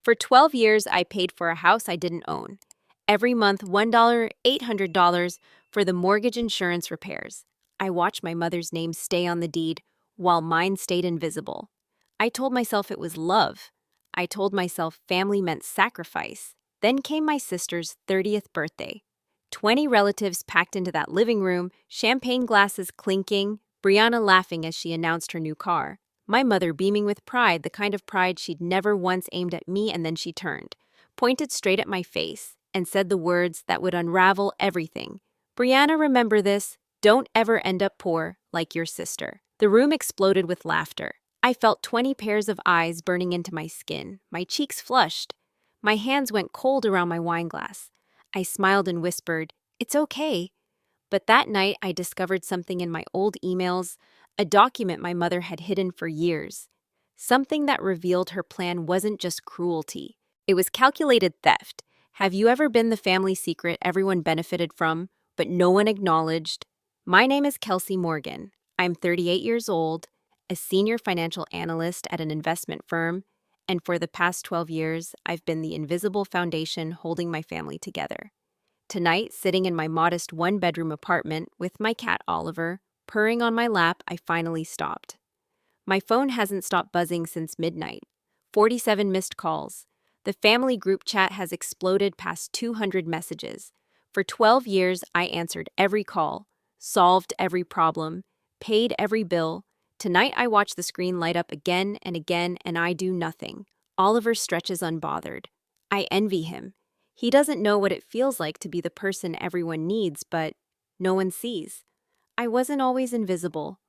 For 12 years, I paid for a house I didn't own. Every month, $1, $800 for the mortgage insurance repairs. I watched my mother's name stay on the deed while mine stayed invisible. I told myself it was love. I told myself family meant sacrifice. Then came my sister's 30th birthday. 20 relatives packed into that living room, champagne glasses clinking, Brianna laughing as she announced her new car. My mother beaming with pride, the kind of pride she'd never once aimed at me, and then she turned, pointed straight at my face, and said the words that would unravel everything. Brianna, remember this. Don't ever end up poor like your sister. The room exploded with laughter. I felt 20 pairs of eyes burning into my skin. My cheeks flushed. My hands went cold around my wine glass. I smiled and whispered, "It's okay." But that night, I discovered something in my old emails, a document my mother had hidden for years. Something that revealed her plan wasn't just cruelty. It was calculated theft. Have you ever been the family secret everyone benefited from, but no one acknowledged? My name is Kelsey Morgan. I'm 38 years old, a senior financial analyst at an investment firm, and for the past 12 years, I've been the invisible foundation holding my family together. Tonight, sitting in my modest one-bedroom apartment with my cat Oliver, purring on my lap, I finally stopped. My phone hasn't stopped buzzing since midnight. 47 missed calls. The family group chat has exploded past 200 messages. For 12 years, I answered every call, solved every problem, paid every bill. Tonight, I watch the screen light up again and again, and I do nothing. Oliver stretches unbothered. I envy him. He doesn't know what it feels like to be the person everyone needs, but no one sees. I wasn't always invisible.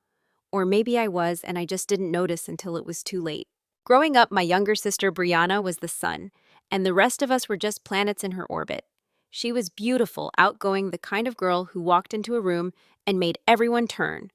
Or maybe I was, and I just didn't notice until it was too late. Growing up, my younger sister Brianna was the sun, and the rest of us were just planets in her orbit. She was beautiful, outgoing, the kind of girl who walked into a room and made everyone turn.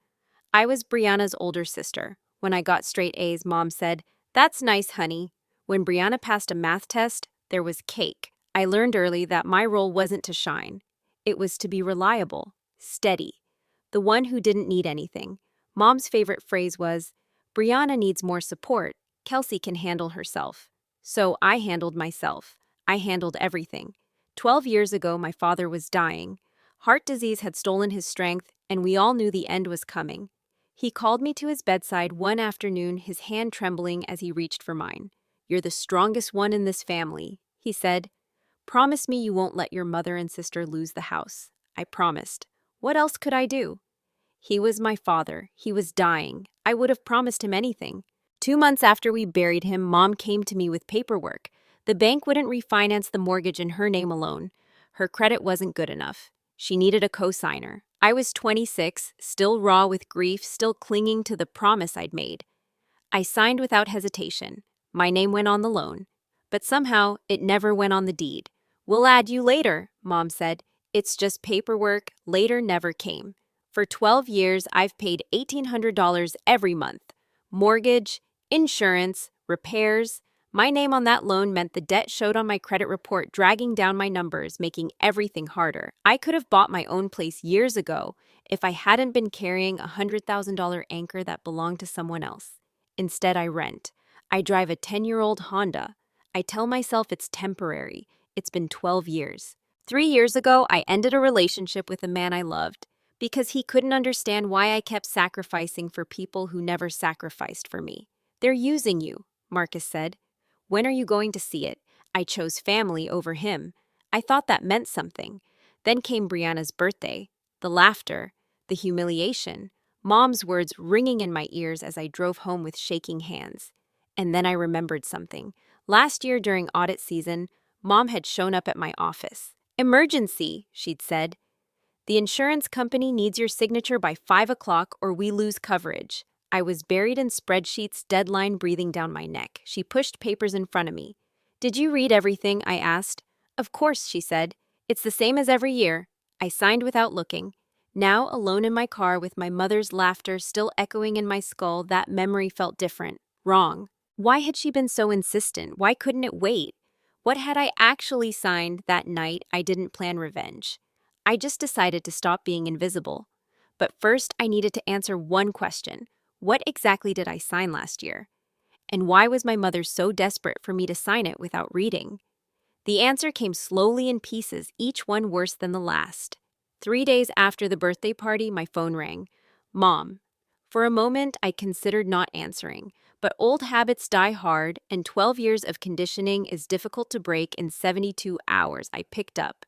I was Brianna's older sister. When I got straight A's, Mom said, "That's nice, honey." When Brianna passed a math test, there was cake. I learned early that my role wasn't to shine. It was to be reliable, steady, the one who didn't need anything. Mom's favorite phrase was, "Brianna needs more support. Kelsey can handle herself." So I handled myself. I handled everything. 12 years ago, my father was dying. Heart disease had stolen his strength, and we all knew the end was coming. He called me to his bedside one afternoon, his hand trembling as he reached for mine. "You're the strongest one in this family," he said. "Promise me you won't let your mother and sister lose the house." I promised. What else could I do? He was my father. He was dying. I would have promised him anything. 2 months after we buried him, Mom came to me with paperwork. The bank wouldn't refinance the mortgage in her name alone. Her credit wasn't good enough. She needed a co-signer. I was 26, still raw with grief, still clinging to the promise I'd made. I signed without hesitation. My name went on the loan. But somehow, it never went on the deed. "We'll add you later," Mom said. "It's just paperwork." Later never came. For 12 years, I've paid $1,800 every month. Mortgage, insurance, repairs. My name on that loan meant the debt showed on my credit report, dragging down my numbers, making everything harder. I could have bought my own place years ago if I hadn't been carrying a $100,000 anchor that belonged to someone else. Instead, I rent. I drive a 10-year-old Honda. I tell myself it's temporary. It's been 12 years. 3 years ago, I ended a relationship with a man I loved because he couldn't understand why I kept sacrificing for people who never sacrificed for me. "They're using you," Marcus said. "When are you going to see it?" I chose family over him. I thought that meant something. Then came Brianna's birthday, the laughter, the humiliation, Mom's words ringing in my ears as I drove home with shaking hands. And then I remembered something. Last year during audit season, Mom had shown up at my office. "Emergency," she'd said. "The insurance company needs your signature by 5 o'clock or we lose coverage." I was buried in spreadsheets, deadline breathing down my neck. She pushed papers in front of me. "Did you read everything?" I asked. "Of course," she said. "It's the same as every year." I signed without looking. Now, alone in my car with my mother's laughter still echoing in my skull, that memory felt different, wrong. Why had she been so insistent? Why couldn't it wait? What had I actually signed that night? I didn't plan revenge. I just decided to stop being invisible. But first, I needed to answer one question. What exactly did I sign last year? And why was my mother so desperate for me to sign it without reading? The answer came slowly in pieces, each one worse than the last. 3 days after the birthday party, my phone rang. Mom. For a moment, I considered not answering, but old habits die hard, and 12 years of conditioning is difficult to break in 72 hours. I picked up.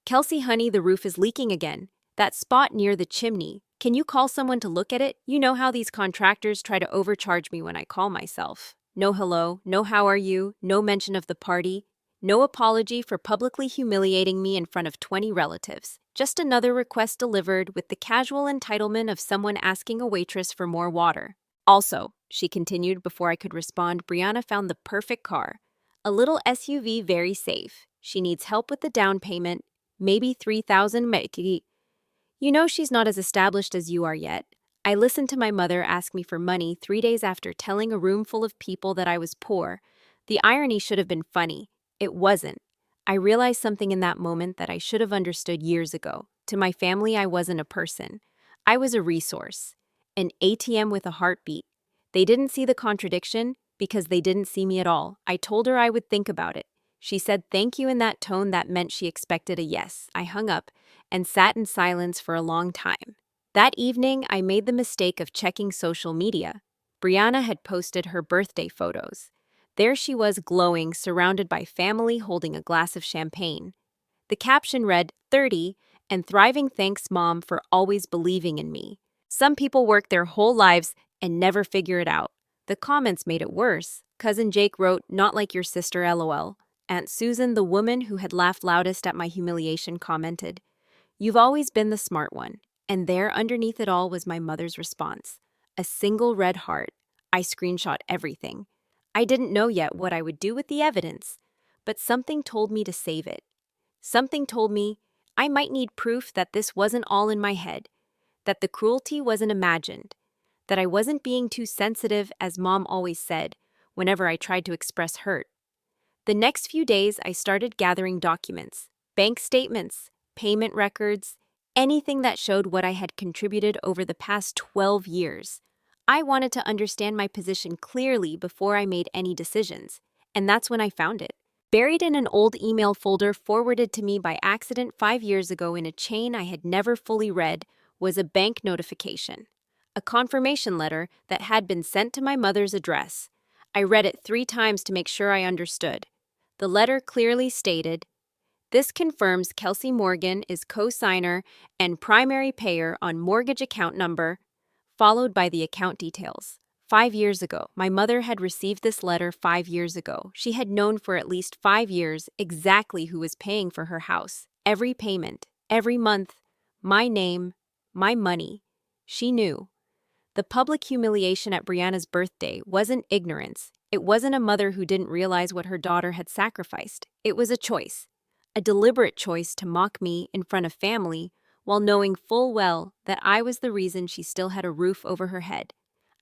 Kelsey, honey, the roof is leaking again. That spot near the chimney. Can you call someone to look at it? You know how these contractors try to overcharge me when I call myself. No hello, no how are you, no mention of the party. No apology for publicly humiliating me in front of 20 relatives. Just another request delivered with the casual entitlement of someone asking a waitress for more water. Also, she continued before I could respond, Brianna found the perfect car. A little SUV, very safe. She needs help with the down payment, maybe 3,000 maybe. You know she's not as established as you are yet. I listened to my mother ask me for money 3 days after telling a room full of people that I was poor. The irony should have been funny. It wasn't. I realized something in that moment that I should have understood years ago. To my family, I wasn't a person. I was a resource. An ATM with a heartbeat. They didn't see the contradiction because they didn't see me at all. I told her I would think about it. She said thank you in that tone that meant she expected a yes. I hung up and sat in silence for a long time. That evening, I made the mistake of checking social media. Brianna had posted her birthday photos. There she was glowing, surrounded by family holding a glass of champagne. The caption read, 30, and thriving, thanks mom for always believing in me. Some people work their whole lives and never figure it out. The comments made it worse. Cousin Jake wrote, not like your sister, lol. Aunt Susan, the woman who had laughed loudest at my humiliation, commented, you've always been the smart one. And there, underneath it all, was my mother's response. A single red heart. I screenshot everything. I didn't know yet what I would do with the evidence, but something told me to save it. Something told me I might need proof that this wasn't all in my head, that the cruelty wasn't imagined, that I wasn't being too sensitive, as mom always said, whenever I tried to express hurt. The next few days, I started gathering documents, bank statements, payment records, anything that showed what I had contributed over the past 12 years. I wanted to understand my position clearly before I made any decisions, and that's when I found it. Buried in an old email folder forwarded to me by accident 5 years ago in a chain I had never fully read was a bank notification, a confirmation letter that had been sent to my mother's address. I read it 3 times to make sure I understood. The letter clearly stated, this confirms Kelsey Morgan is co-signer and primary payer on mortgage account number, followed by the account details. 5 years ago, my mother had received this letter 5 years ago. She had known for at least 5 years exactly who was paying for her house. Every payment, every month, my name, my money. She knew. The public humiliation at Brianna's birthday wasn't ignorance. It wasn't a mother who didn't realize what her daughter had sacrificed. It was a choice. A deliberate choice to mock me in front of family while knowing full well that I was the reason she still had a roof over her head.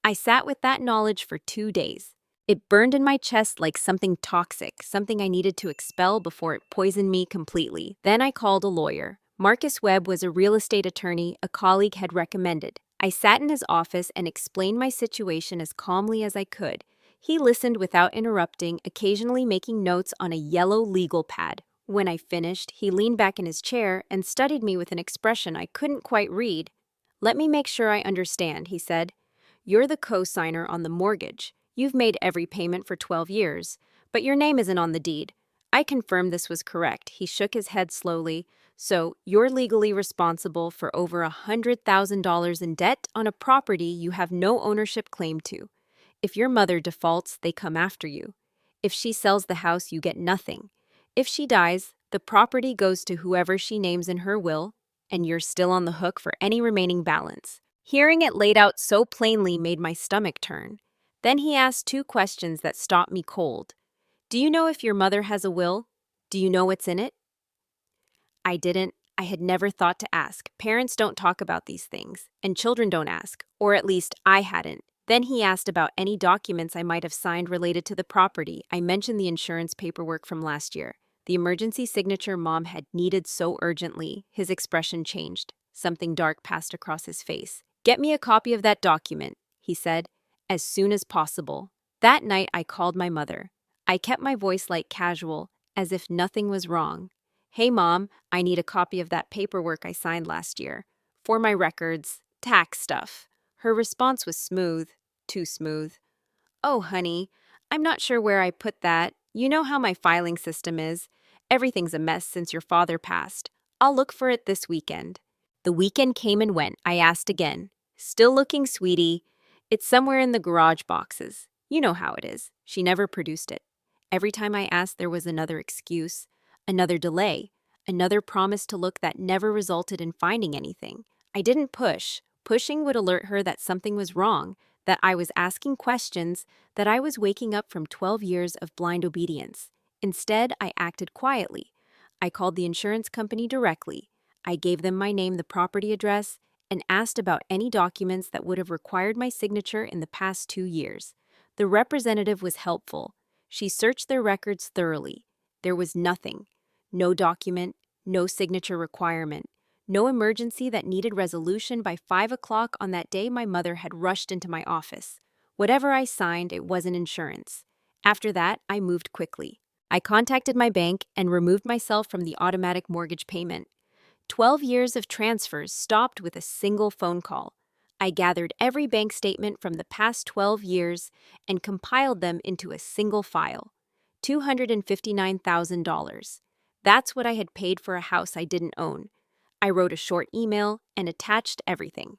I sat with that knowledge for 2 days. It burned in my chest like something toxic, something I needed to expel before it poisoned me completely. Then I called a lawyer. Marcus Webb was a real estate attorney a colleague had recommended. I sat in his office and explained my situation as calmly as I could. He listened without interrupting, occasionally making notes on a yellow legal pad. When I finished, he leaned back in his chair and studied me with an expression I couldn't quite read. Let me make sure I understand, he said. You're the co-signer on the mortgage. You've made every payment for 12 years, but your name isn't on the deed. I confirmed this was correct. He shook his head slowly. So, you're legally responsible for over $100,000 in debt on a property you have no ownership claim to. If your mother defaults, they come after you. If she sells the house, you get nothing. If she dies, the property goes to whoever she names in her will, and you're still on the hook for any remaining balance. Hearing it laid out so plainly made my stomach turn. Then he asked 2 questions that stopped me cold. Do you know if your mother has a will? Do you know what's in it? I didn't. I had never thought to ask. Parents don't talk about these things, and children don't ask, or at least I hadn't. Then he asked about any documents I might have signed related to the property. I mentioned the insurance paperwork from last year. The emergency signature mom had needed so urgently. His expression changed. Something dark passed across his face. Get me a copy of that document, he said, as soon as possible. That night, I called my mother. I kept my voice like casual, as if nothing was wrong. Hey, Mom, I need a copy of that paperwork I signed last year. For my records, tax stuff. Her response was smooth, too smooth. Oh, honey, I'm not sure where I put that. You know how my filing system is. Everything's a mess since your father passed. I'll look for it this weekend. The weekend came and went. I asked again. Still looking, sweetie. It's somewhere in the garage boxes. You know how it is. She never produced it. Every time I asked, there was another excuse, another delay, another promise to look that never resulted in finding anything. I didn't push. Pushing would alert her that something was wrong, that I was asking questions, that I was waking up from 12 years of blind obedience. Instead, I acted quietly. I called the insurance company directly. I gave them my name, the property address, and asked about any documents that would have required my signature in the past 2 years. The representative was helpful. She searched their records thoroughly. There was nothing. No document, no signature requirement. No emergency that needed resolution by 5 o'clock on that day. My mother had rushed into my office. Whatever I signed, it wasn't insurance. After that, I moved quickly. I contacted my bank and removed myself from the automatic mortgage payment. 12 years of transfers stopped with a single phone call. I gathered every bank statement from the past 12 years and compiled them into a single file. $259,000. That's what I had paid for a house I didn't own. I wrote a short email and attached everything.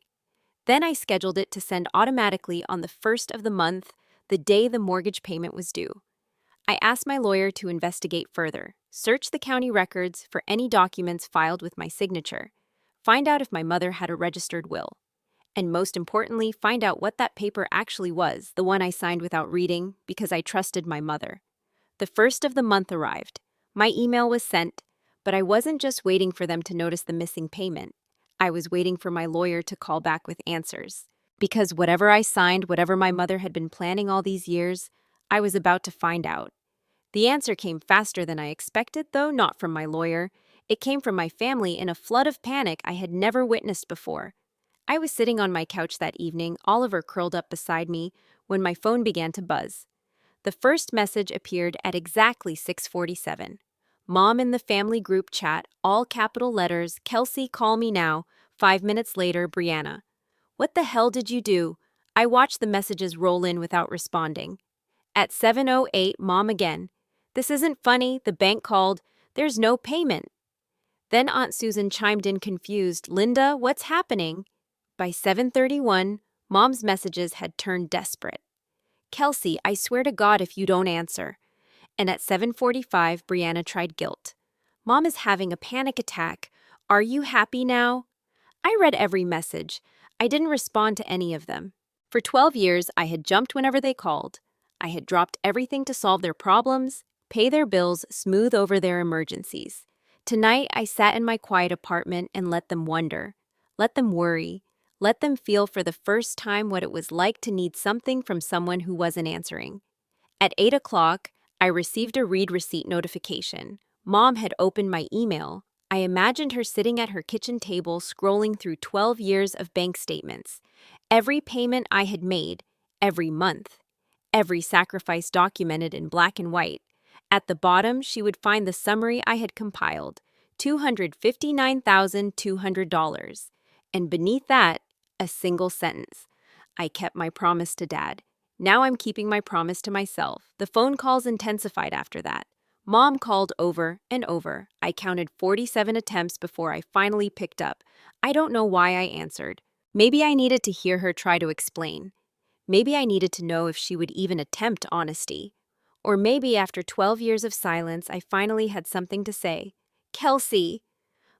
Then I scheduled it to send automatically on the first of the month, the day the mortgage payment was due. I asked my lawyer to investigate further, search the county records for any documents filed with my signature, find out if my mother had a registered will, and most importantly, find out what that paper actually was, the one I signed without reading because I trusted my mother. The first of the month arrived. My email was sent, but I wasn't just waiting for them to notice the missing payment. I was waiting for my lawyer to call back with answers. Because whatever I signed, whatever my mother had been planning all these years, I was about to find out. The answer came faster than I expected, though not from my lawyer. It came from my family in a flood of panic I had never witnessed before. I was sitting on my couch that evening, Oliver curled up beside me, when my phone began to buzz. The first message appeared at exactly 6:47. Mom in the family group chat, all capital letters, Kelsey, call me now. 5 minutes later, Brianna. What the hell did you do? I watched the messages roll in without responding. At 7:08, Mom again. This isn't funny, the bank called. There's no payment. Then Aunt Susan chimed in confused. Linda, what's happening? By 7:31, Mom's messages had turned desperate. Kelsey, I swear to God if you don't answer. And at 7:45, Brianna tried guilt. Mom is having a panic attack. Are you happy now? I read every message. I didn't respond to any of them. For 12 years, I had jumped whenever they called. I had dropped everything to solve their problems, pay their bills, smooth over their emergencies. Tonight, I sat in my quiet apartment and let them wonder. Let them worry. Let them feel for the first time what it was like to need something from someone who wasn't answering. At 8 o'clock, I received a read receipt notification. Mom had opened my email. I imagined her sitting at her kitchen table scrolling through 12 years of bank statements. Every payment I had made, every month. Every sacrifice documented in black and white. At the bottom, she would find the summary I had compiled, $259,200. And beneath that, a single sentence. I kept my promise to Dad. Now I'm keeping my promise to myself. The phone calls intensified after that. Mom called over and over. I counted 47 attempts before I finally picked up. I don't know why I answered. Maybe I needed to hear her try to explain. Maybe I needed to know if she would even attempt honesty. Or maybe after 12 years of silence, I finally had something to say. Kelsey!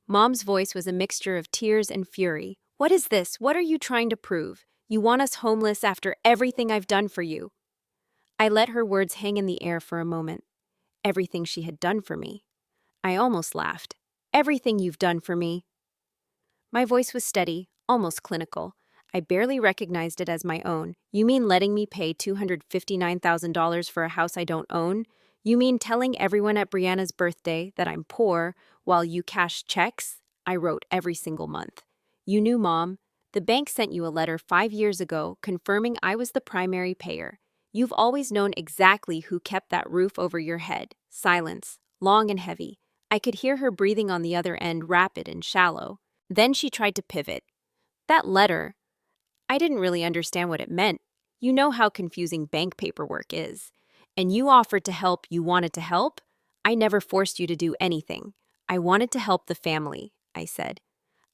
Mom's voice was a mixture of tears and fury. What is this? What are you trying to prove? You want us homeless after everything I've done for you. I let her words hang in the air for a moment. Everything she had done for me. I almost laughed. Everything you've done for me. My voice was steady, almost clinical. I barely recognized it as my own. You mean letting me pay $259,000 for a house I don't own? You mean telling everyone at Brianna's birthday that I'm poor while you cash checks I wrote every single month? You knew, Mom. The bank sent you a letter 5 years ago confirming I was the primary payer. You've always known exactly who kept that roof over your head. Silence, long and heavy. I could hear her breathing on the other end, rapid and shallow. Then she tried to pivot. That letter, I didn't really understand what it meant. You know how confusing bank paperwork is. And you offered to help, you wanted to help? I never forced you to do anything. I wanted to help the family, I said.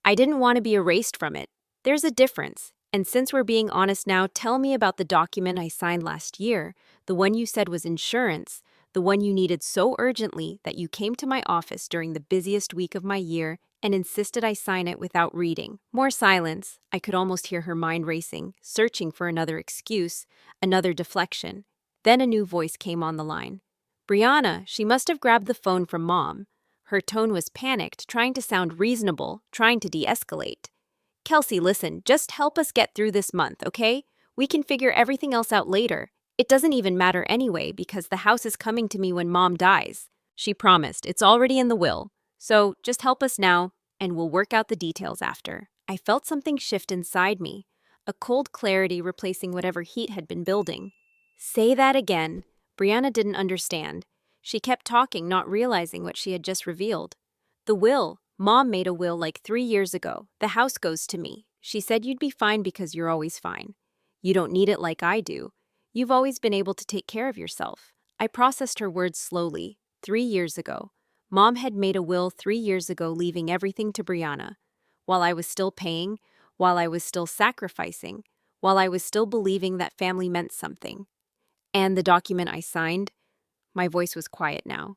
I didn't want to be erased from it. There's a difference. And since we're being honest now, tell me about the document I signed last year, the one you said was insurance, the one you needed so urgently that you came to my office during the busiest week of my year and insisted I sign it without reading. More silence. I could almost hear her mind racing, searching for another excuse, another deflection. Then a new voice came on the line. Brianna, she must have grabbed the phone from Mom. Her tone was panicked, trying to sound reasonable, trying to de-escalate. Kelsey, listen, just help us get through this month, okay? We can figure everything else out later. It doesn't even matter anyway because the house is coming to me when Mom dies. She promised. It's already in the will. So just help us now, and we'll work out the details after. I felt something shift inside me, a cold clarity replacing whatever heat had been building. Say that again. Brianna didn't understand. She kept talking, not realizing what she had just revealed. The will. Mom made a will like 3 years ago. The house goes to me. She said you'd be fine because you're always fine. You don't need it like I do. You've always been able to take care of yourself. I processed her words slowly. 3 years ago. Mom had made a will 3 years ago, leaving everything to Brianna. While I was still paying, while I was still sacrificing, while I was still believing that family meant something. And the document I signed? My voice was quiet now.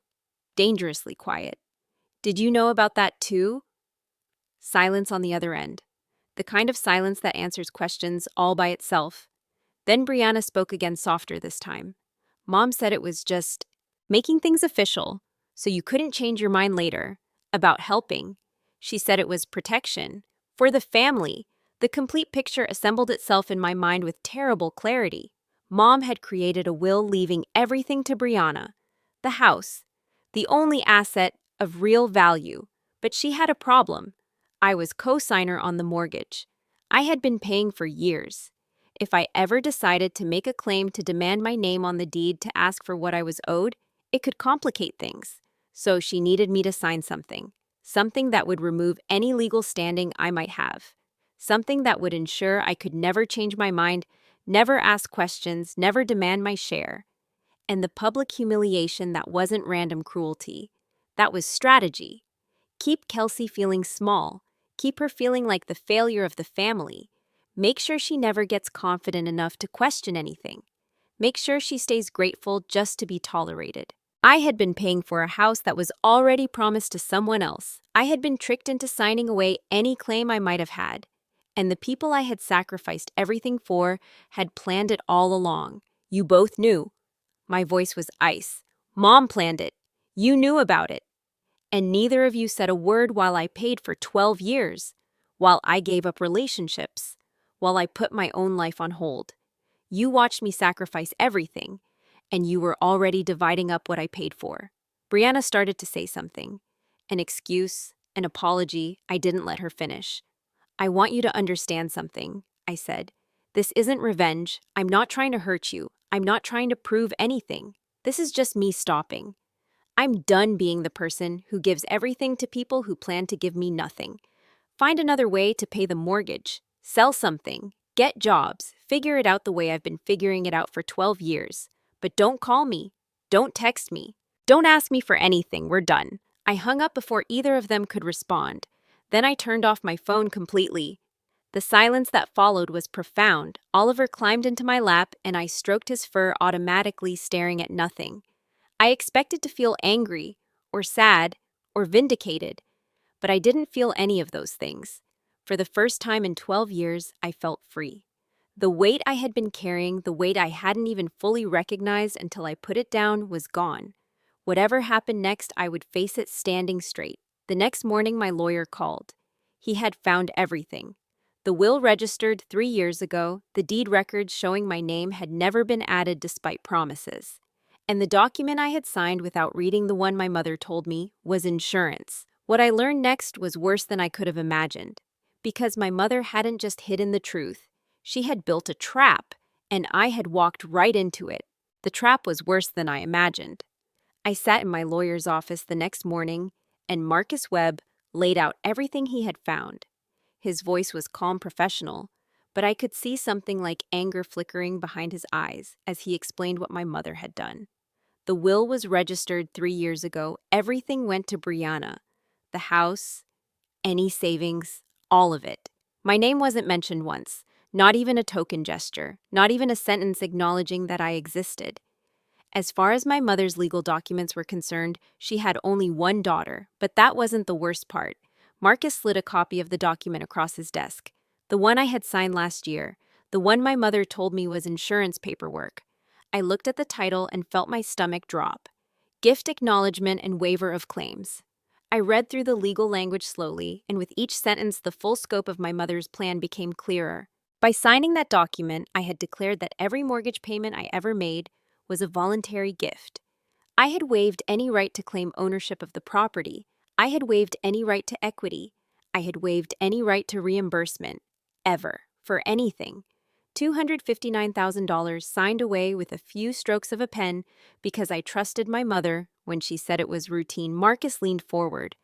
Dangerously quiet. Did you know about that too? Silence on the other end. The kind of silence that answers questions all by itself. Then Brianna spoke again, softer this time. Mom said it was just making things official, so you couldn't change your mind later. About helping. She said it was protection. For the family. The complete picture assembled itself in my mind with terrible clarity. Mom had created a will leaving everything to Brianna. The house. The only asset of real value. But she had a problem. I was co-signer on the mortgage. I had been paying for years. If I ever decided to make a claim to demand my name on the deed to ask for what I was owed, it could complicate things. So she needed me to sign something. Something that would remove any legal standing I might have. Something that would ensure I could never change my mind, never ask questions, never demand my share. And the public humiliation that wasn't random cruelty. That was strategy. Keep Kelsey feeling small. Keep her feeling like the failure of the family. Make sure she never gets confident enough to question anything. Make sure she stays grateful just to be tolerated. I had been paying for a house that was already promised to someone else. I had been tricked into signing away any claim I might have had. And the people I had sacrificed everything for had planned it all along. You both knew. My voice was ice. Mom planned it. You knew about it. And neither of you said a word while I paid for 12 years, while I gave up relationships, while I put my own life on hold. You watched me sacrifice everything, and you were already dividing up what I paid for. Brianna started to say something. An excuse, an apology. I didn't let her finish. I want you to understand something, I said. This isn't revenge. I'm not trying to hurt you. I'm not trying to prove anything. This is just me stopping. I'm done being the person who gives everything to people who plan to give me nothing. Find another way to pay the mortgage. Sell something. Get jobs. Figure it out the way I've been figuring it out for 12 years. But don't call me. Don't text me. Don't ask me for anything. We're done. I hung up before either of them could respond. Then I turned off my phone completely. The silence that followed was profound. Oliver climbed into my lap and I stroked his fur, automatically staring at nothing. I expected to feel angry, or sad, or vindicated, but I didn't feel any of those things. For the first time in 12 years, I felt free. The weight I had been carrying, the weight I hadn't even fully recognized until I put it down, was gone. Whatever happened next, I would face it standing straight. The next morning, my lawyer called. He had found everything. The will registered 3 years ago, the deed records showing my name had never been added despite promises. And the document I had signed without reading, the one my mother told me, was insurance. What I learned next was worse than I could have imagined. Because my mother hadn't just hidden the truth. She had built a trap, and I had walked right into it. The trap was worse than I imagined. I sat in my lawyer's office the next morning, and Marcus Webb laid out everything he had found. His voice was calm, professional, but I could see something like anger flickering behind his eyes as he explained what my mother had done. The will was registered 3 years ago. Everything went to Brianna. The house, any savings, all of it. My name wasn't mentioned once, not even a token gesture, not even a sentence acknowledging that I existed. As far as my mother's legal documents were concerned, she had only one daughter, but that wasn't the worst part. Marcus slid a copy of the document across his desk. The one I had signed last year, the one my mother told me was insurance paperwork. I looked at the title and felt my stomach drop. Gift acknowledgement and waiver of claims. I read through the legal language slowly, and with each sentence the full scope of my mother's plan became clearer. By signing that document, I had declared that every mortgage payment I ever made was a voluntary gift. I had waived any right to claim ownership of the property. I had waived any right to equity. I had waived any right to reimbursement, ever, for anything. $259,000 signed away with a few strokes of a pen because I trusted my mother when she said it was routine. Marcus leaned forward.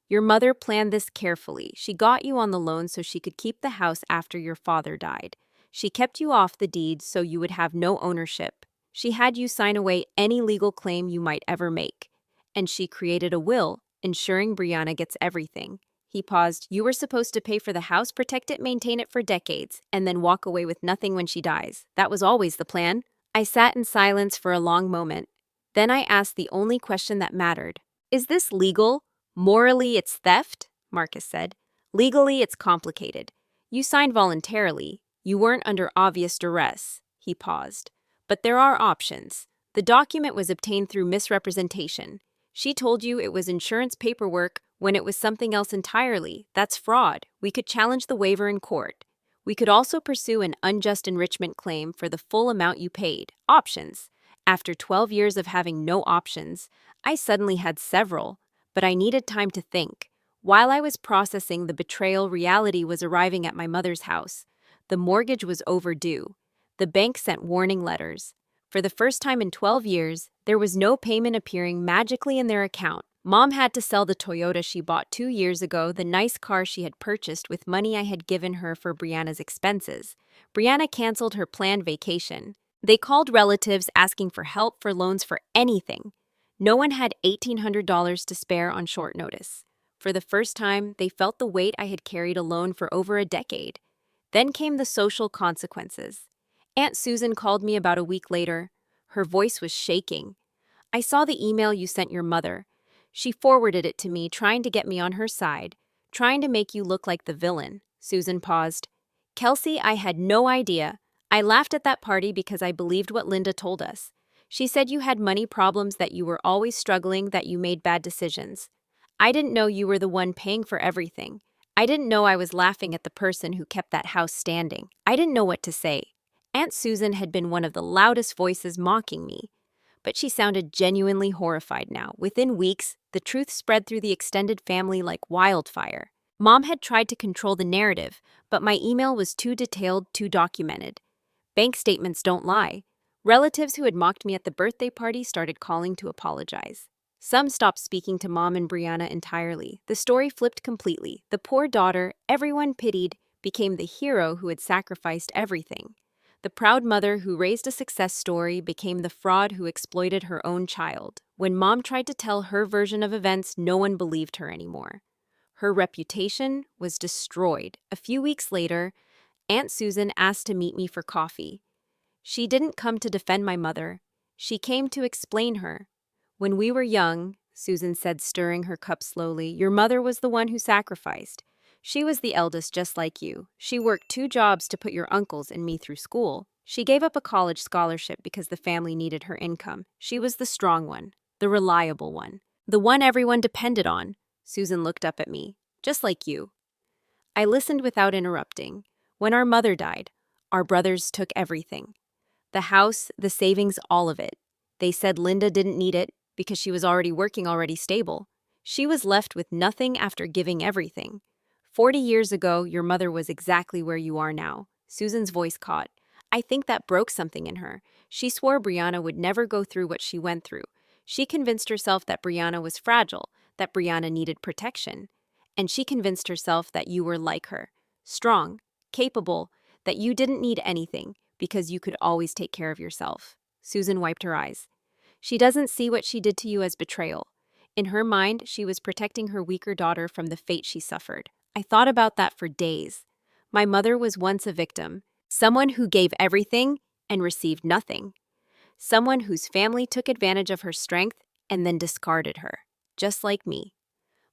Your mother planned this carefully. She got you on the loan so she could keep the house after your father died. She kept you off the deed so you would have no ownership. She had you sign away any legal claim you might ever make. And she created a will, ensuring Brianna gets everything. He paused. You were supposed to pay for the house, protect it, maintain it for decades, and then walk away with nothing when she dies. That was always the plan. I sat in silence for a long moment. Then I asked the only question that mattered. Is this legal? Morally, it's theft, Marcus said. Legally, it's complicated. You signed voluntarily. You weren't under obvious duress. He paused. But there are options. The document was obtained through misrepresentation. She told you it was insurance paperwork when it was something else entirely. That's fraud. We could challenge the waiver in court. We could also pursue an unjust enrichment claim for the full amount you paid. Options. After 12 years of having no options, I suddenly had several, but I needed time to think. While I was processing the betrayal, reality was arriving at my mother's house. The mortgage was overdue. The bank sent warning letters. For the first time in 12 years, there was no payment appearing magically in their account. Mom had to sell the Toyota she bought 2 years ago, the nice car she had purchased with money I had given her for Brianna's expenses. Brianna canceled her planned vacation. They called relatives asking for help for loans for anything. No one had $1,800 to spare on short notice. For the first time, they felt the weight I had carried alone for over a decade. Then came the social consequences. Aunt Susan called me about a week later. Her voice was shaking. I saw the email you sent your mother. She forwarded it to me, trying to get me on her side, trying to make you look like the villain. Susan paused. Kelsey, I had no idea. I laughed at that party because I believed what Linda told us. She said you had money problems, that you were always struggling, that you made bad decisions. I didn't know you were the one paying for everything. I didn't know I was laughing at the person who kept that house standing. I didn't know what to say. Aunt Susan had been one of the loudest voices mocking me, but she sounded genuinely horrified now. Within weeks, the truth spread through the extended family like wildfire. Mom had tried to control the narrative, but my email was too detailed, too documented. Bank statements don't lie. Relatives who had mocked me at the birthday party started calling to apologize. Some stopped speaking to Mom and Brianna entirely. The story flipped completely. The poor daughter, everyone pitied, became the hero who had sacrificed everything. The proud mother who raised a success story became the fraud who exploited her own child. When Mom tried to tell her version of events, no one believed her anymore. Her reputation was destroyed. A few weeks later, Aunt Susan asked to meet me for coffee. She didn't come to defend my mother. She came to explain her. When we were young, Susan said, stirring her cup slowly, your mother was the one who sacrificed. She was the eldest, just like you. She worked 2 jobs to put your uncles and me through school. She gave up a college scholarship because the family needed her income. She was the strong one, the reliable one, the one everyone depended on. Susan looked up at me, just like you. I listened without interrupting. When our mother died, our brothers took everything. The house, the savings, all of it. They said Linda didn't need it because she was already working, already stable. She was left with nothing after giving everything. 40 years ago, your mother was exactly where you are now. Susan's voice caught. I think that broke something in her. She swore Brianna would never go through what she went through. She convinced herself that Brianna was fragile, that Brianna needed protection. And she convinced herself that you were like her, strong, capable, that you didn't need anything because you could always take care of yourself. Susan wiped her eyes. She doesn't see what she did to you as betrayal. In her mind, she was protecting her weaker daughter from the fate she suffered. I thought about that for days. My mother was once a victim, someone who gave everything and received nothing, someone whose family took advantage of her strength and then discarded her, just like me.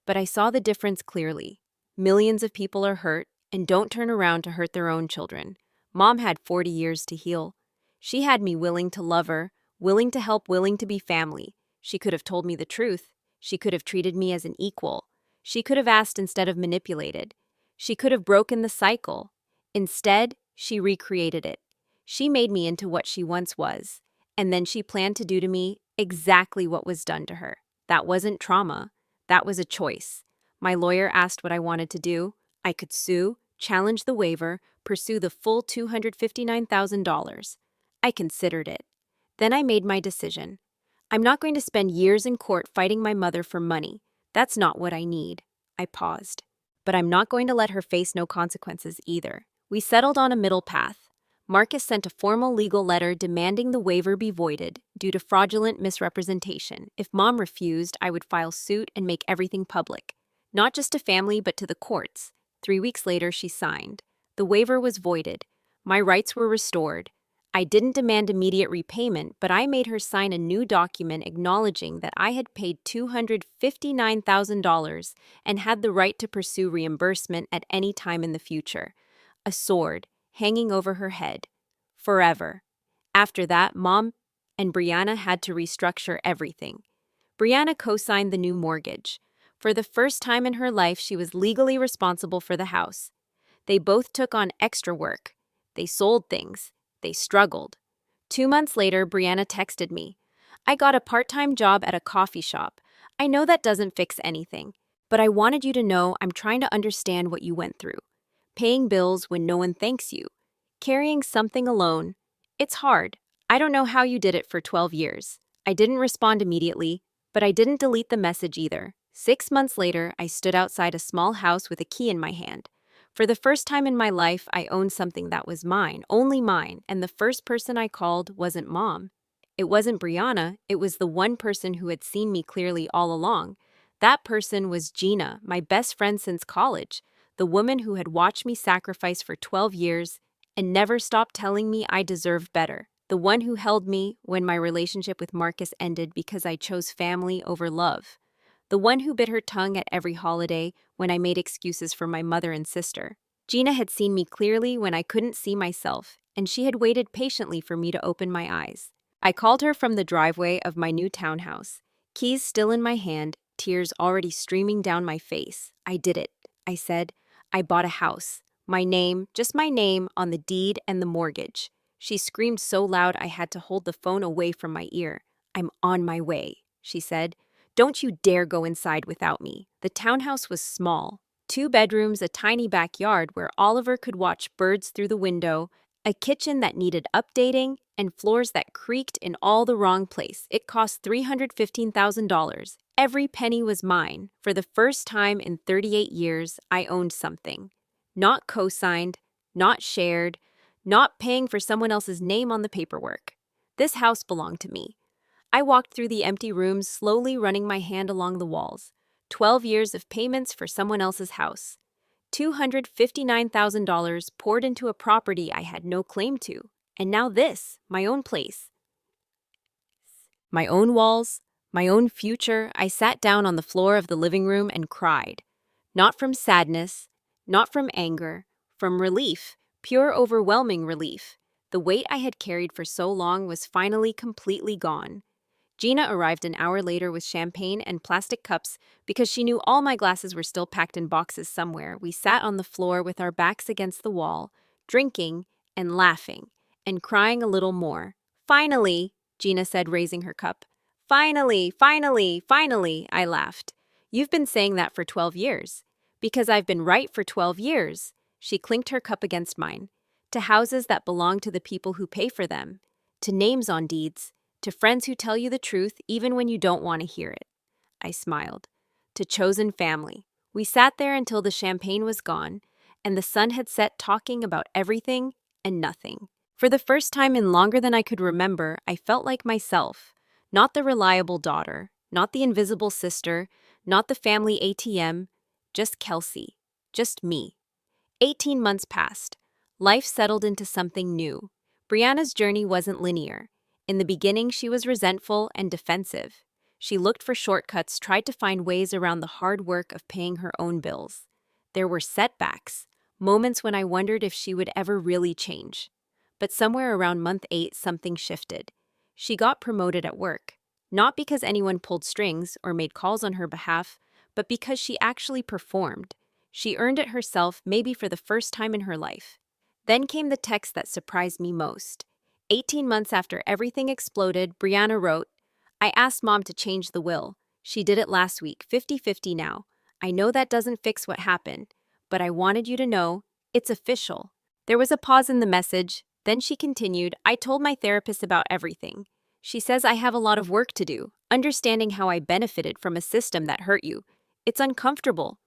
But I saw the difference clearly. Millions of people are hurt and don't turn around to hurt their own children. Mom had 40 years to heal. She had me willing to love her, willing to help, willing to be family. She could have told me the truth. She could have treated me as an equal. She could have asked instead of manipulated. She could have broken the cycle. Instead, she recreated it. She made me into what she once was. And then she planned to do to me exactly what was done to her. That wasn't trauma. That was a choice. My lawyer asked what I wanted to do. I could sue, challenge the waiver, pursue the full $259,000. I considered it. Then I made my decision. I'm not going to spend years in court fighting my mother for money. That's not what I need. I paused. But I'm not going to let her face no consequences either. We settled on a middle path. Marcus sent a formal legal letter demanding the waiver be voided due to fraudulent misrepresentation. If Mom refused, I would file suit and make everything public. Not just to family, but to the courts. 3 weeks later, she signed. The waiver was voided. My rights were restored. I didn't demand immediate repayment, but I made her sign a new document acknowledging that I had paid $259,000 and had the right to pursue reimbursement at any time in the future. A sword hanging over her head. Forever. After that, Mom and Brianna had to restructure everything. Brianna co-signed the new mortgage. For the first time in her life, she was legally responsible for the house. They both took on extra work. They sold things. They struggled. 2 months later, Brianna texted me. I got a part-time job at a coffee shop. I know that doesn't fix anything, but I wanted you to know I'm trying to understand what you went through. Paying bills when no one thanks you. Carrying something alone. It's hard. I don't know how you did it for 12 years. I didn't respond immediately, but I didn't delete the message either. 6 months later, I stood outside a small house with a key in my hand. For the first time in my life, I owned something that was mine, only mine, and the first person I called wasn't Mom. It wasn't Brianna, it was the one person who had seen me clearly all along. That person was Gina, my best friend since college, the woman who had watched me sacrifice for 12 years and never stopped telling me I deserved better. The one who held me when my relationship with Marcus ended because I chose family over love. The one who bit her tongue at every holiday when I made excuses for my mother and sister. Gina had seen me clearly when I couldn't see myself, and she had waited patiently for me to open my eyes. I called her from the driveway of my new townhouse, keys still in my hand, tears already streaming down my face. I did it, I said. I bought a house. My name, just my name, on the deed and the mortgage. She screamed so loud I had to hold the phone away from my ear. I'm on my way, she said. Don't you dare go inside without me. The townhouse was small. 2 bedrooms, a tiny backyard where Oliver could watch birds through the window, a kitchen that needed updating, and floors that creaked in all the wrong place. It cost $315,000. Every penny was mine. For the first time in 38 years, I owned something. Not co-signed, not shared, not paying for someone else's name on the paperwork. This house belonged to me. I walked through the empty rooms, slowly running my hand along the walls. 12 years of payments for someone else's house. $259,000 poured into a property I had no claim to. And now this, my own place. My own walls, my own future. I sat down on the floor of the living room and cried. Not from sadness, not from anger, from relief, pure overwhelming relief. The weight I had carried for so long was finally completely gone. Gina arrived an hour later with champagne and plastic cups because she knew all my glasses were still packed in boxes somewhere. We sat on the floor with our backs against the wall, drinking and laughing and crying a little more. Finally, Gina said, raising her cup. Finally, finally, finally, I laughed. You've been saying that for 12 years. Because I've been right for 12 years. She clinked her cup against mine. to houses that belong to the people who pay for them, to names on deeds, to friends who tell you the truth even when you don't want to hear it. I smiled. To chosen family. We sat there until the champagne was gone and the sun had set, talking about everything and nothing. For the first time in longer than I could remember, I felt like myself. Not the reliable daughter, not the invisible sister, not the family ATM, just Kelsey, just me. 18 months passed. Life settled into something new. Brianna's journey wasn't linear. In the beginning, she was resentful and defensive. She looked for shortcuts, tried to find ways around the hard work of paying her own bills. There were setbacks, moments when I wondered if she would ever really change. But somewhere around month 8, something shifted. She got promoted at work, not because anyone pulled strings or made calls on her behalf, but because she actually performed. She earned it herself, maybe for the first time in her life. Then came the text that surprised me most. 18 months after everything exploded, Brianna wrote, "I asked Mom to change the will. She did it last week, 50-50 now. I know that doesn't fix what happened, but I wanted you to know, it's official." There was a pause in the message. Then she continued, "I told my therapist about everything. She says I have a lot of work to do, understanding how I benefited from a system that hurt you. It's uncomfortable,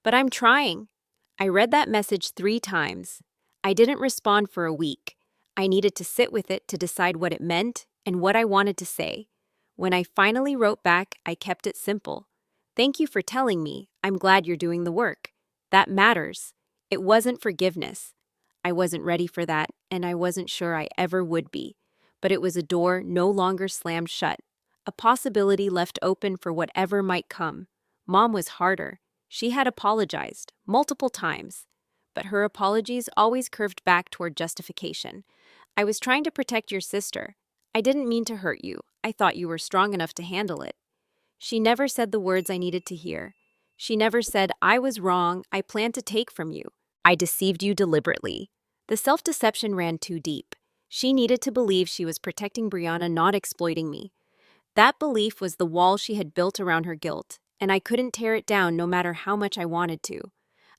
but I'm trying." I read that message 3 times. I didn't respond for a week. I needed to sit with it to decide what it meant and what I wanted to say. When I finally wrote back, I kept it simple. "Thank you for telling me. I'm glad you're doing the work. That matters." It wasn't forgiveness. I wasn't ready for that, and I wasn't sure I ever would be. But it was a door no longer slammed shut, a possibility left open for whatever might come. Mom was harder. She had apologized multiple times, but her apologies always curved back toward justification. "I was trying to protect your sister. I didn't mean to hurt you. I thought you were strong enough to handle it." She never said the words I needed to hear. She never said, "I was wrong. I planned to take from you. I deceived you deliberately." The self-deception ran too deep. She needed to believe she was protecting Brianna, not exploiting me. That belief was the wall she had built around her guilt, and I couldn't tear it down no matter how much I wanted to.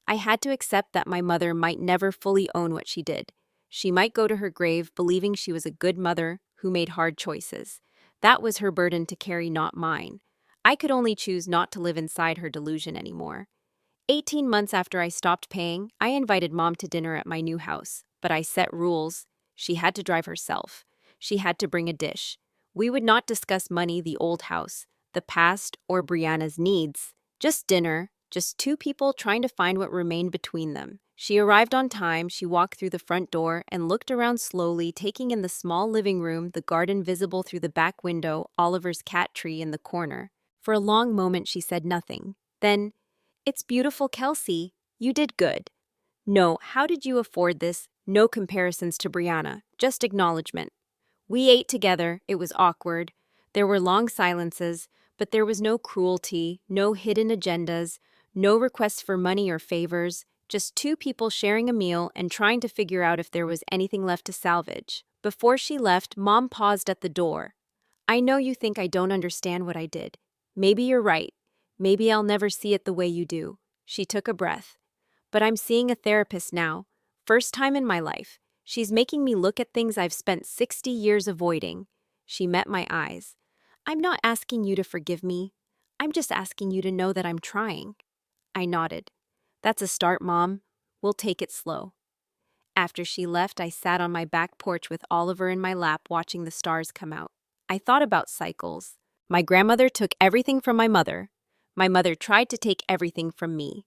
I had to accept that my mother might never fully own what she did. She might go to her grave believing she was a good mother who made hard choices. That was her burden to carry, not mine. I could only choose not to live inside her delusion anymore. 18 months after I stopped paying, I invited Mom to dinner at my new house, but I set rules. She had to drive herself. She had to bring a dish. We would not discuss money, the old house, the past, or Brianna's needs. Just dinner, just 2 people trying to find what remained between them. She arrived on time. She walked through the front door and looked around slowly, taking in the small living room, the garden visible through the back window, Oliver's cat tree in the corner. For a long moment, she said nothing. Then, "It's beautiful, Kelsey. You did good." No, how did you afford this? No comparisons to Brianna, just acknowledgement. We ate together. It was awkward. There were long silences, but there was no cruelty, no hidden agendas, no requests for money or favors, just 2 people sharing a meal and trying to figure out if there was anything left to salvage. Before she left, Mom paused at the door. "I know you think I don't understand what I did. Maybe you're right. Maybe I'll never see it the way you do." She took a breath. "But I'm seeing a therapist now. First time in my life. She's making me look at things I've spent 60 years avoiding." She met my eyes. "I'm not asking you to forgive me. I'm just asking you to know that I'm trying." I nodded. "That's a start, Mom. We'll take it slow." After she left, I sat on my back porch with Oliver in my lap, watching the stars come out. I thought about cycles. My grandmother took everything from my mother. My mother tried to take everything from me.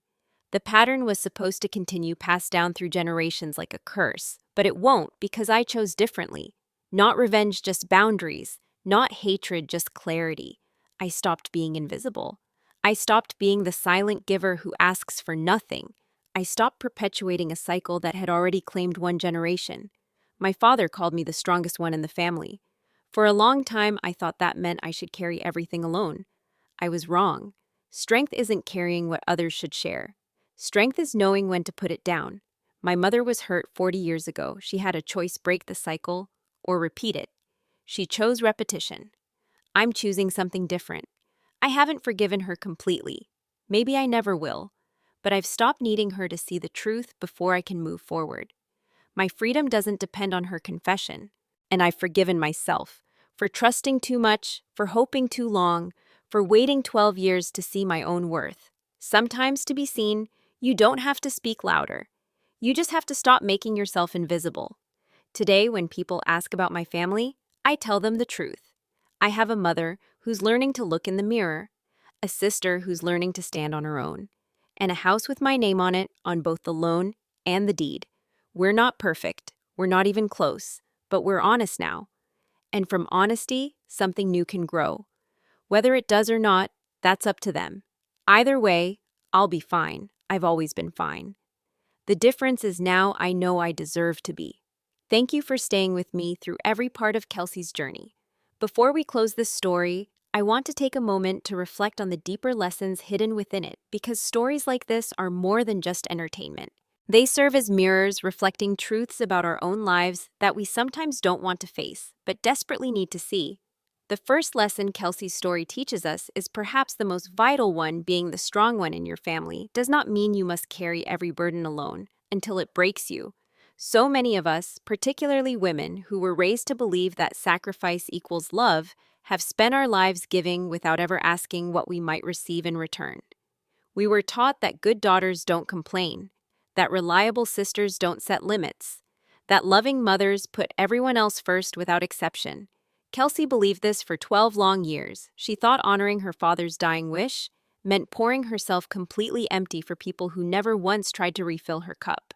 The pattern was supposed to continue, passed down through generations like a curse, but it won't because I chose differently. Not revenge, just boundaries. Not hatred, just clarity. I stopped being invisible. I stopped being the silent giver who asks for nothing. I stopped perpetuating a cycle that had already claimed one generation. My father called me the strongest one in the family. For a long time, I thought that meant I should carry everything alone. I was wrong. Strength isn't carrying what others should share. Strength is knowing when to put it down. My mother was hurt 40 years ago. She had a choice: break the cycle or repeat it. She chose repetition. I'm choosing something different. I haven't forgiven her completely. Maybe I never will. But I've stopped needing her to see the truth before I can move forward. My freedom doesn't depend on her confession. And I've forgiven myself for trusting too much, for hoping too long, for waiting 12 years to see my own worth. Sometimes to be seen, you don't have to speak louder. You just have to stop making yourself invisible. Today, when people ask about my family, I tell them the truth. I have a mother who's learning to look in the mirror, a sister who's learning to stand on her own, and a house with my name on it on both the loan and the deed. We're not perfect, we're not even close, but we're honest now. And from honesty, something new can grow. Whether it does or not, that's up to them. Either way, I'll be fine. I've always been fine. The difference is now I know I deserve to be. Thank you for staying with me through every part of Kelsey's journey. Before we close this story, I want to take a moment to reflect on the deeper lessons hidden within it, because stories like this are more than just entertainment. They serve as mirrors reflecting truths about our own lives that we sometimes don't want to face, but desperately need to see. The first lesson Kelsey's story teaches us is perhaps the most vital one. Being the strong one in your family does not mean you must carry every burden alone until it breaks you. So many of us, particularly women who were raised to believe that sacrifice equals love, have spent our lives giving without ever asking what we might receive in return. We were taught that good daughters don't complain, that reliable sisters don't set limits, that loving mothers put everyone else first without exception. Kelsey believed this for 12 long years. She thought honoring her father's dying wish meant pouring herself completely empty for people who never once tried to refill her cup.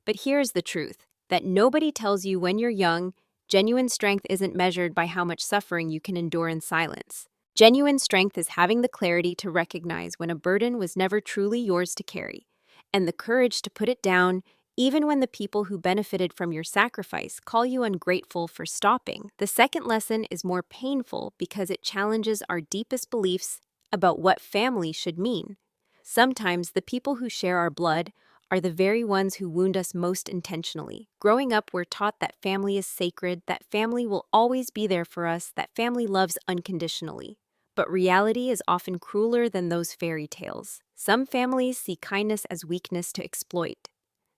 But here's the truth, that nobody tells you when you're young. Genuine strength isn't measured by how much suffering you can endure in silence. Genuine strength is having the clarity to recognize when a burden was never truly yours to carry, and the courage to put it down even when the people who benefited from your sacrifice call you ungrateful for stopping. The second lesson is more painful because it challenges our deepest beliefs about what family should mean. Sometimes the people who share our blood are the very ones who wound us most intentionally. Growing up, we're taught that family is sacred, that family will always be there for us, that family loves unconditionally. But reality is often crueler than those fairy tales. Some families see kindness as weakness to exploit.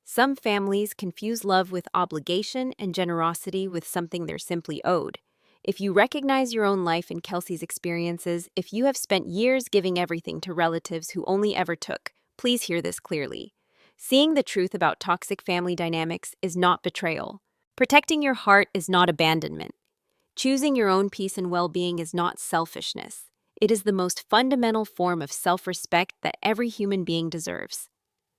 Some families confuse love with obligation and generosity with something they're simply owed. If you recognize your own life in Kelsey's experiences, if you have spent years giving everything to relatives who only ever took, please hear this clearly. Seeing the truth about toxic family dynamics is not betrayal. Protecting your heart is not abandonment. Choosing your own peace and well-being is not selfishness. It is the most fundamental form of self-respect that every human being deserves.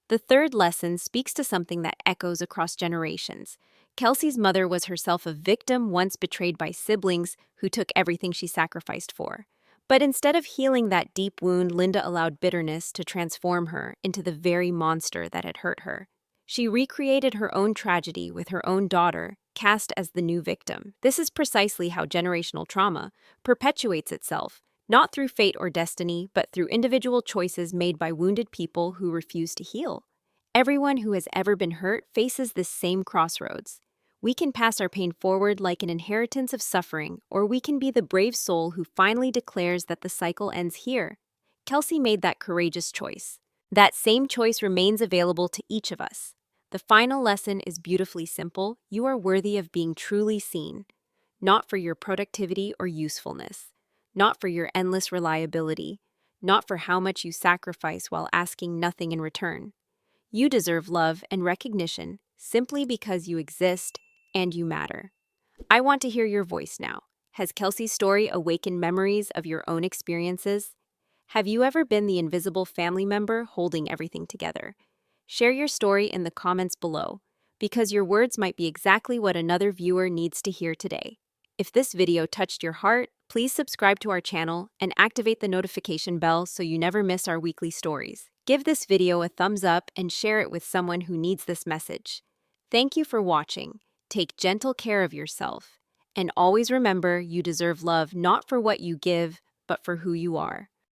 The third lesson speaks to something that echoes across generations. Kelsey's mother was herself a victim, once betrayed by siblings who took everything she sacrificed for. But instead of healing that deep wound, Linda allowed bitterness to transform her into the very monster that had hurt her. She recreated her own tragedy with her own daughter, cast as the new victim. This is precisely how generational trauma perpetuates itself, not through fate or destiny, but through individual choices made by wounded people who refuse to heal. Everyone who has ever been hurt faces this same crossroads. We can pass our pain forward like an inheritance of suffering, or we can be the brave soul who finally declares that the cycle ends here. Kelsey made that courageous choice. That same choice remains available to each of us. The final lesson is beautifully simple. You are worthy of being truly seen, not for your productivity or usefulness, not for your endless reliability, not for how much you sacrifice while asking nothing in return. You deserve love and recognition simply because you exist and you matter. I want to hear your voice now. Has Kelsey's story awakened memories of your own experiences? Have you ever been the invisible family member holding everything together? Share your story in the comments below, because your words might be exactly what another viewer needs to hear today. If this video touched your heart, please subscribe to our channel and activate the notification bell so you never miss our weekly stories. Give this video a thumbs up and share it with someone who needs this message. Thank you for watching. Take gentle care of yourself. And always remember, you deserve love not for what you give, but for who you are.